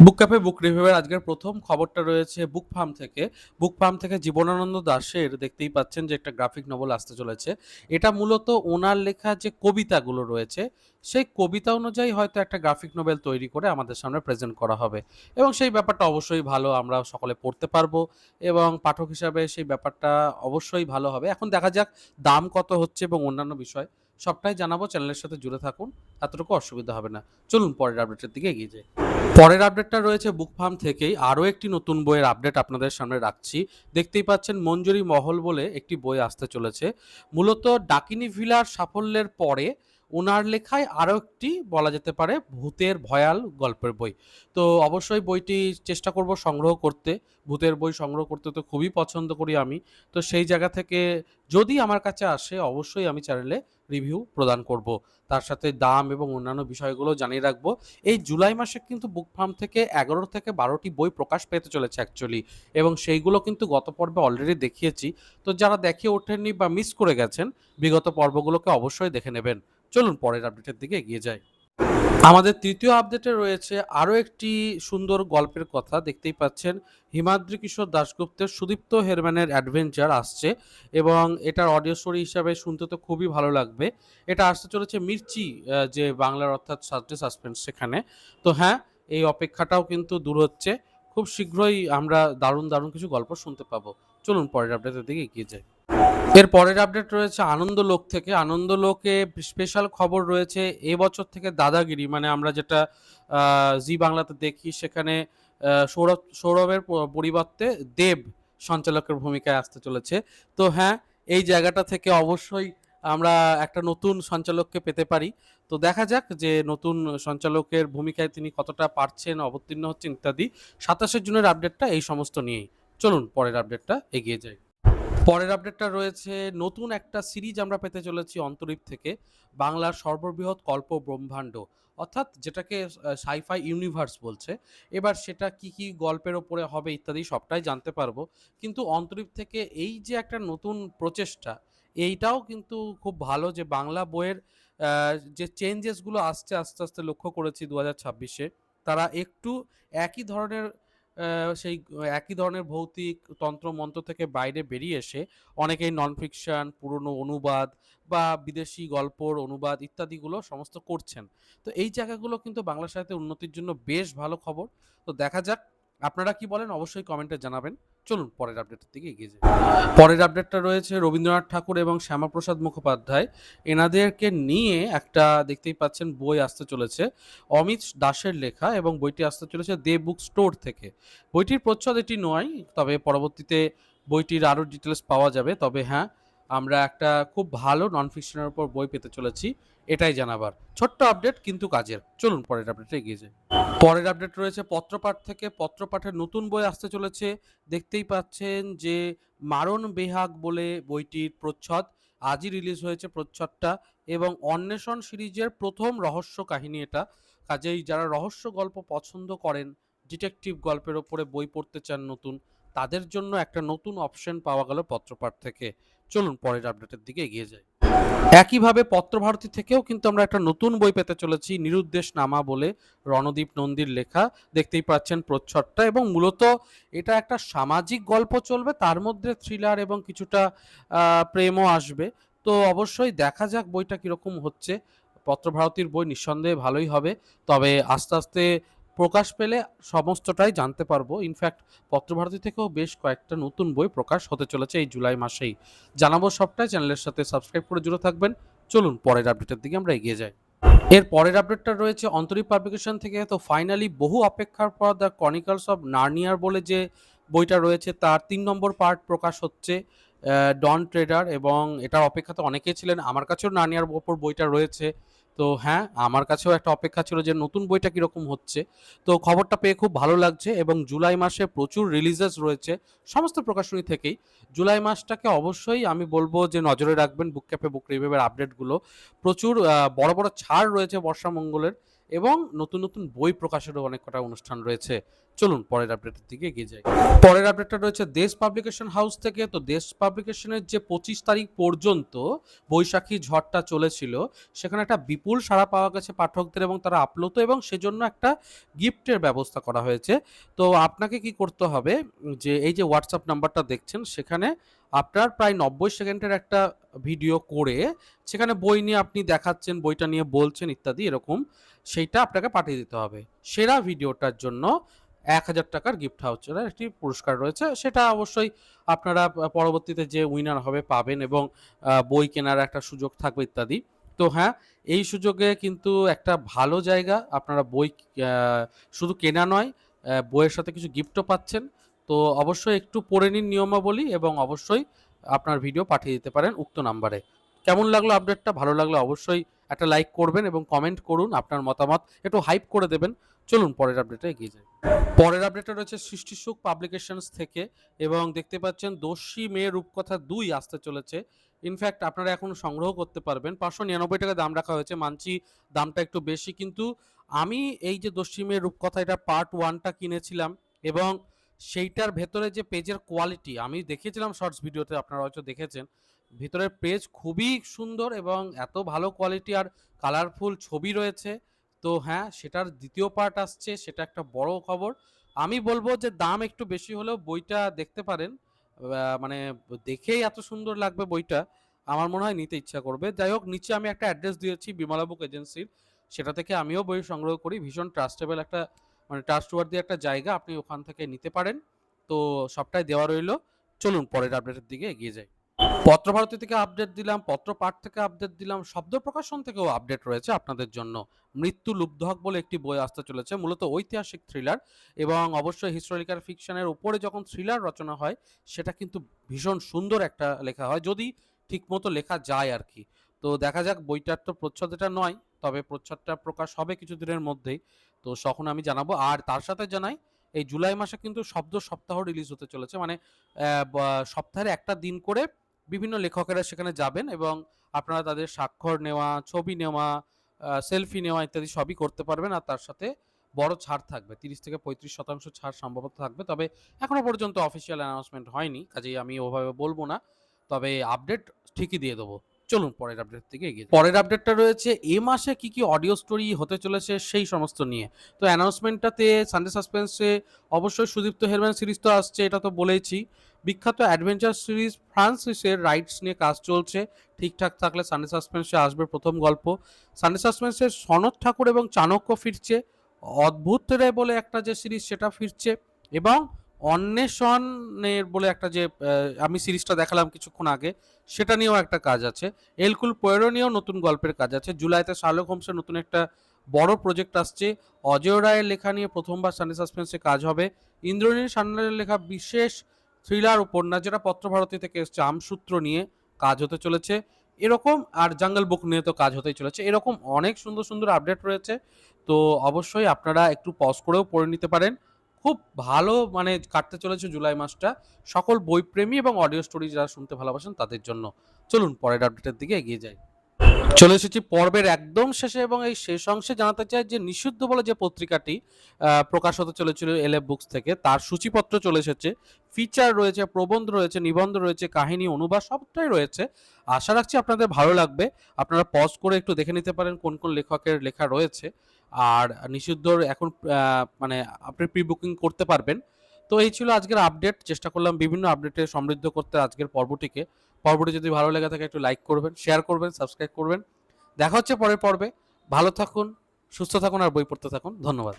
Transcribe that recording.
বুক cafe বুক রিভিউয়ের আজকের প্রথম খবরটা রয়েছে বুক ফার্ম থেকে। বুক ফার্ম থেকে জীবনানন্দ দাশের দেখতেই পাচ্ছেন যে একটা গ্রাফিক নভেল আসতে চলেছে। এটা মূলত ওনার লেখা যে কবিতাগুলো রয়েছে, সেই কবিতা অনুযায়ী হয়তো একটা গ্রাফিক নোবেল তৈরি করে আমাদের সামনে প্রেজেন্ট করা হবে। এবং সেই ব্যাপারটা অবশ্যই ভালো, আমরা সকলে পড়তে পারবো এবং পাঠক হিসাবে সেই ব্যাপারটা অবশ্যই ভালো হবে। এখন দেখা যাক দাম কত হচ্ছে এবং অন্যান্য বিষয় সবটাই জানাবো। চ্যানেলের সাথে জুড়ে থাকুন, এতটুকু অসুবিধা হবে না। চলুন পরের আপডেটের দিকে এগিয়ে যাই। পরের আপডেটটা রয়েছে বুক ফার্ম থেকেই। আরও একটি নতুন বইয়ের আপডেট আপনাদের সামনে রাখছি। দেখতেই পাচ্ছেন মঞ্জুরি মহল বলে একটি বই আসতে চলেছে। মূলত ডাকিনী ভিলার সাফল্যের পরে ওনার লেখায় আরও একটি বলা যেতে পারে ভূতের ভয়াল গল্পের বই। তো অবশ্যই বইটি চেষ্টা করব সংগ্রহ করতে। ভূতের বই সংগ্রহ করতে তো খুবই পছন্দ করি আমি। তো সেই জায়গা থেকে যদি আমার কাছে আসে অবশ্যই আমি চ্যানেলে রিভিউ প্রদান করব। তার সাথে দাম এবং অন্যান্য বিষয়গুলো জানিয়ে রাখবো। এই জুলাই মাসে কিন্তু বুক ফার্ম থেকে ১১ থেকে ১২টি বই প্রকাশ পেতে চলেছে অ্যাকচুয়ালি, এবং সেইগুলো কিন্তু গত পর্বে অলরেডি দেখিয়েছি। তো যারা দেখে ওঠেননি বা মিস করে গেছেন বিগত পর্বগুলোকে অবশ্যই দেখে নেবেন। চলুন পরের আপডেটের দিকে এগিয়ে যাই। আমাদের তৃতীয় আপডেটে রয়েছে আরও একটি সুন্দর গল্পের কথা। দেখতেই পাচ্ছেন হিমাদ্রি কিশোর দাশগুপ্তের সুদীপ্ত হেরম্যানের অ্যাডভেঞ্চার আসছে, এবং এটার অডিও স্টোরি হিসাবে শুনতে তো খুবই ভালো লাগবে। এটা আসতে চলেছে মির্চি, যে বাংলার অর্থাৎ সাজে সাসপেন্স সেখানে। তো হ্যাঁ, এই অপেক্ষাটাও কিন্তু দূর হচ্ছে। খুব শীঘ্রই আমরা দারুণ দারুণ কিছু গল্প শুনতে পাবো। চলুন পরের আপডেটের দিকে এগিয়ে যাই। এর পরের আপডেট রয়েছে আনন্দলোক থেকে। আনন্দলোকে স্পেশাল খবর রয়েছে এবছর থেকে দাদাগিরি, মানে আমরা যেটা জি বাংলাতে দেখি সেখানে সৌরভের পরিবর্তে দেব সঞ্চালকের ভূমিকায় আসতে চলেছে। তো হ্যাঁ, এই জায়গাটা থেকে অবশ্যই আমরা একটা নতুন সঞ্চালককে পেতে পারি। তো দেখা যাক যে নতুন সঞ্চালকের ভূমিকায় তিনি কতটা পারছেন, অবতীর্ণ হচ্ছেন ইত্যাদি। ২৭শে জুনের আপডেটটা এই সমস্ত নিয়েই। চলুন পরের আপডেটটা এগিয়ে যাই। পরের আপডেটটা রয়েছে নতুন একটা সিরিজ আমরা পেতে চলেছি অন্তরীপ থেকে। বাংলার সর্ববৃহৎ কল্প ব্রহ্মাণ্ড, অর্থাৎ যেটাকে সাইফাই ইউনিভার্স বলছে। এবার সেটা কি কি গল্পের ওপরে হবে ইত্যাদি সবটাই জানতে পারবো। কিন্তু অন্তরীপ থেকে এই যে একটা নতুন প্রচেষ্টা, এইটাও কিন্তু খুব ভালো যে বাংলা বইয়ের যে চেঞ্জেসগুলো আসছে আস্তে আস্তে লক্ষ্য করেছি ২০২৬-এ, তারা একটু একই ধরনের সেই একই ধরনের ভৌতিক তন্ত্রমন্ত্র থেকে বাইরে বেরিয়ে এসে অনেকেই নন ফিকশন, পুরনো অনুবাদ বা বিদেশি গল্পর অনুবাদ ইত্যাদিগুলো সমস্ত করছেন। তো এই জায়গাগুলো কিন্তু বাংলা সাহিত্যের উন্নতির জন্য বেশ ভালো খবর। তো দেখা যাক আপনারা কি বলেন, অবশ্যই কমেন্টে জানাবেন। চলুন পরের আপডেটের দিকে এগিয়ে যাই। পরের আপডেটটা রয়েছে রবীন্দ্রনাথ ঠাকুর এবং শ্যামাপ্রসাদ মুখোপাধ্যায়, এনাদেরকে নিয়ে একটা দেখতেই পাচ্ছেন বই আসতে চলেছে অমিত দাসের লেখা, এবং বইটি আসতে চলেছে দে বুক স্টোর থেকে। বইটির প্রচ্ছদ এটি নয়, তবে পরবর্তীতে বইটির আরও ডিটেলস পাওয়া যাবে। তবে হ্যাঁ, আমরা একটা খুব ভালো নন ফিকশনের উপর বই পেতে চলেছি, এটাই জানাবার। ছোট্ট আপডেট কিন্তু কাজের। চলুন পরের আপডেটে এগিয়ে যাই। পরের আপডেট রয়েছে পত্রপাঠ থেকে। পত্রপাঠের নতুন বই আসতে চলেছে। দেখতেই পাচ্ছেন যে মারণ বেহাগ বলে বইটির প্রচ্ছদ আজই রিলিজ হয়েছে প্রচ্ছদটা, এবং অন্বেষণ সিরিজের প্রথম রহস্য কাহিনী এটা। কাজেই যারা রহস্য গল্প পছন্দ করেন, ডিটেকটিভ গল্পের ওপরে বই পড়তে চান নতুন, তাদের জন্য একটা নতুন অপশন পাওয়া গেল পত্রপাঠ থেকে। চলুন পরের আপডেটের দিকে এগিয়ে যাই। একইভাবে পত্রভারতী থেকেও কিন্তু আমরা একটা নতুন বই পেতে চলেছি নিরুদ্দেশ নামা বলে, রণদীপ নন্দীর লেখা। দেখতেই পাচ্ছেন প্রচ্ছদটা, এবং মূলত এটা একটা সামাজিক গল্প চলবে, তার মধ্যে থ্রিলার এবং কিছুটা প্রেমও আসবে। তো অবশ্যই দেখা যাক বইটা কীরকম হচ্ছে। পত্রভারতীর বই নিঃসন্দেহে ভালোই হবে, তবে আস্তে আস্তে প্রকাশ পেলে সমস্তটাই জানতে পারবো। ইনফ্যাক্ট পত্রভারতী থেকেও বেশ কয়েকটা নতুন বই প্রকাশ হতে চলেছে এই জুলাই মাসেই। জানাবো সবটাই, চ্যানেলের সাথে সাবস্ক্রাইব করে জুড়ে থাকবেন। চলুন পরের আপডেটের দিকে আমরা এগিয়ে যাই। এর পরের আপডেটটা রয়েছে অন্তরীপ পাবলিকেশন থেকে। তো ফাইনালি বহু অপেক্ষার পর দ্য ক্রনিকলস অফ নার্নিয়ার বলে যে বইটা রয়েছে তার ৩ নম্বর পার্ট প্রকাশ হচ্ছে, ডন ট্রেডার, এবং এটার অপেক্ষাতে অনেকেই ছিলেন। আমার কাছেও নার্নিয়ার ওপর বইটা রয়েছে। তো হ্যাঁ, আমার কাছেও একটা অপেক্ষা ছিল যে নতুন বইটা কীরকম হচ্ছে। তো খবরটা পেয়ে খুব ভালো লাগছে, এবং জুলাই মাসে প্রচুর রিলিজেস রয়েছে সমস্ত প্রকাশনী থেকেই। জুলাই মাসটাকে অবশ্যই আমি বলবো যে নজরে রাখবেন বুক ক্যাফে বুক রিভিউয়ের আপডেটগুলো। প্রচুর বড় বড় ছাড় রয়েছে বর্ষামঙ্গলের, এবং নতুন নতুন বই প্রকাশেরও অনেক কটা অনুষ্ঠান রয়েছে। চলুন পরের আপডেটের দিকে এগিয়ে যাই। পরের আপডেটটা রয়েছে দেশ পাবলিকেশন হাউস থেকে। তো দেশ পাবলিকেশনের যে 25 তারিখ পর্যন্ত বৈশাখী ঝড়টা চলেছিল, সেখানে একটা বিপুল সাড়া পাওয়া গেছে পাঠকদের এবং তারা আপ্লুত, এবং সেজন্য একটা গিফটের ব্যবস্থা করা হয়েছে। তো আপনাকে কি করতে হবে, যে এই যে হোয়াটসঅ্যাপ নাম্বারটা দেখছেন, সেখানে আপনার প্রায় 90 সেকেন্ডের একটা ভিডিও করে সেখানে বই নিয়ে আপনি দেখাচ্ছেন, বইটা নিয়ে বলছেন ইত্যাদি এরকম, সেইটা আপনাকে পাঠিয়ে দিতে হবে। সেরা ভিডিওটার জন্য 1000 টাকার গিফট ভাউচারের একটি পুরস্কার রয়েছে। সেটা অবশ্যই আপনারা পরবর্তীতে যে উইনার হবে পাবেন, এবং বই কেনার একটা সুযোগ থাকবে ইত্যাদি। তো হ্যাঁ, এই সুযোগে কিন্তু একটা ভালো জায়গা, আপনারা বই শুধু কেনা নয়, বইয়ের সাথে কিছু গিফটও পাচ্ছেন। তো অবশ্যই একটু পড়ে নিন নিয়মাবলী, এবং অবশ্যই আপনার ভিডিও পাঠিয়ে দিতে পারেন উক্ত নাম্বারে। কেমন লাগলো আপডেটটা? ভালো লাগলে অবশ্যই একটা লাইক করবেন এবং কমেন্ট করুন আপনার মতামত, একটু হাইপ করে দেবেন। চলুন পরের আপডেটে এগিয়ে যাই। পরের আপডেটটা রয়েছে সৃষ্টি সুখ পাবলিকেশনস থেকে, এবং দেখতে পাচ্ছেন দস্যি মেয়ে রূপকথা 2 আসতে চলেছে। ইনফ্যাক্ট আপনারা এখন সংগ্রহ করতে পারবেন, 599 টাকা দাম রাখা হয়েছে, মানছি দামটা একটু বেশি, কিন্তু আমি এই যে দস্যি মেয়ে রূপকথা, এটা পার্ট 1টা কিনেছিলাম, এবং সেইটার ভেতরে যে পেজের কোয়ালিটি আমি দেখিয়েছিলাম শর্টস ভিডিওতে, আপনারা হয়তো দেখেছেন, ভিতরের পেজ খুবই সুন্দর এবং এত ভালো কোয়ালিটি আর কালারফুল ছবি রয়েছে। তো হ্যাঁ, সেটার দ্বিতীয় পার্ট আসছে, সেটা একটা বড় খবর। আমি বলবো যে দাম একটু বেশি হলেও বইটা দেখতে পারেন, মানে দেখেই এত সুন্দর লাগবে বইটা, আমার মনে হয় নিতে ইচ্ছা করবে। যাই হোক, নিচে আমি একটা অ্যাড্রেস দিয়েছি বিমলা বুক এজেন্সির, সেটা থেকে আমিও বই সংগ্রহ করি। ভীষণ ট্রাস্টেবল একটা, মানে ট্রাস্টওয়ার্দি একটা জায়গা, আপনি ওখান থেকে নিতে পারেন। তো সবটাই দেওয়া রইলো। চলুন পরের আপডেটের দিকে এগিয়ে যাই। পত্রভারতী থেকে আপডেট দিলাম, পত্রপাঠ থেকে আপডেট দিলাম, শব্দ প্রকাশন থেকেও আপডেট রয়েছে আপনাদের জন্য। মৃত্যু লুব্ধক বলে একটি বই আসতে চলেছে, মূলত ঐতিহাসিক থ্রিলার, এবং অবশ্যই হিস্টোরিক্যাল ফিকশনের উপরে যখন থ্রিলার রচনা হয়, সেটা কিন্তু ভীষণ সুন্দর একটা লেখা হয়, যদি ঠিকমতো লেখা যায় আর কি। তো দেখা যাক, বইটার তো প্রচ্ছদ এটা নয়, তবে প্রচ্ছদটা প্রকাশ হবে কিছুদিনের মধ্যেই, তো তখন আমি জানাবো। আর তার সাথে জানাই, এই জুলাই মাসে কিন্তু শব্দ সপ্তাহ রিলিজ হতে চলেছে, মানে সপ্তাহের একটা দিন করে বিভিন্ন লেখকেরা সেখানে যাবেন, এবং আপনারা তাদের স্বাক্ষর নেওয়া, ছবি নেওয়া, সেলফি নেওয়া ইত্যাদি সবই করতে পারবেন। আর তার সাথে বড় ছাড় থাকবে, 30 থেকে 35% ছাড় সম্ভবত থাকবে, তবে এখনো পর্যন্ত অফিসিয়াল অ্যানাউন্সমেন্ট হয়নি, কাজেই আমি ওভাবে বলবো না, তবে আপডেট ঠিকই দিয়ে দেবো। চলুন পরের আপডেট থেকে এগিয়ে যাই। পরের আপডেটটা রয়েছে এ মাসে কি কি অডিও স্টোরি হতে চলেছে সেই সমস্ত নিয়ে। তো অ্যানাউন্সমেন্টটাতে সানডে সাসপেন্সে অবশ্যই সুদীপ্ত হেরম্যান সিরিজ তো আসছে, এটা তো বলেইছি। বিখ্যাত অ্যাডভেঞ্চার সিরিজ ফ্রান্সিসের রাইটস নিয়ে কাজ চলছে, ঠিকঠাক থাকলে সানডে সাসপেন্সে আসবে প্রথম গল্প। সানডে সাসপেন্সের সনৎ ঠাকুর এবং চাণক্য ফিরছে, অদ্ভুত রে বলে একটা যে সিরিজ সেটা ফিরছে, এবং অন্বেষণের বলে একটা যে আমি সিরিজটা দেখালাম কিছুক্ষণ আগে, সেটা নিয়েও একটা কাজ আছে। এলকুল পোয়ারো নিয়েও নতুন গল্পের কাজ আছে। জুলাইতে শার্লক হোমসের নতুন একটা বড় প্রজেক্ট আসছে। অজয় রায়ের লেখা নিয়ে প্রথমবার সানডে সাসপেন্সে কাজ হবে। ইন্দ্রনীল সান্যালের লেখা বিশেষ থ্রিলার উপন্যাস, যেটা পত্রভারতী থেকে এসছে, আমসূত্র নিয়ে কাজ হতে চলেছে এরকম, আর জাঙ্গল বুক নিয়ে তো কাজ হতেই চলেছে। এরকম অনেক সুন্দর সুন্দর আপডেট রয়েছে, তো অবশ্যই আপনারা একটু পজ করেও পড়ে নিতে পারেন। খুব ভালো মানে কাটতে চলেছে জুলাই মাসটা সকল বইপ্রেমী এবং অডিও স্টোরি যারা শুনতে ভালোবাসেন তাদের জন্য। চলুন পরের আপডেটের দিকে এগিয়ে যাই। চলে এসেছি পর্বের একদম শেষে, এবং এই শেষ অংশে জানাতে চাই যে নিষিদ্ধ বলে যে পত্রিকাটি প্রকাশ হতে চলেছিল এলএফ বুকস থেকে, তার সূচিপত্র চলে এসেছে। ফিচার রয়েছে, প্রবন্ধ রয়েছে, নিবন্ধ রয়েছে, কাহিনী, অনুবাদ সবটাই রয়েছে। আশা রাখছি আপনাদের ভালো লাগবে। আপনারা পজ করে একটু দেখে নিতে পারেন কোন কোন লেখকের লেখা রয়েছে। আর নিষিদ্ধর এখন মানে আপনি প্রি বুকিং করতে পারবেন। তো এই ছিল আজকের আপডেট, চেষ্টা করলাম বিভিন্ন আপডেটে সমৃদ্ধ করতে আজকের পর্বটিকে। পর্বটি যদি ভালো লেগে থাকে একটু লাইক করবেন, শেয়ার করবেন, সাবস্ক্রাইব করবেন। দেখা হচ্ছে পরের পর্বে। ভালো থাকুন, সুস্থ থাকুন, আর বই পড়তে থাকুন। ধন্যবাদ।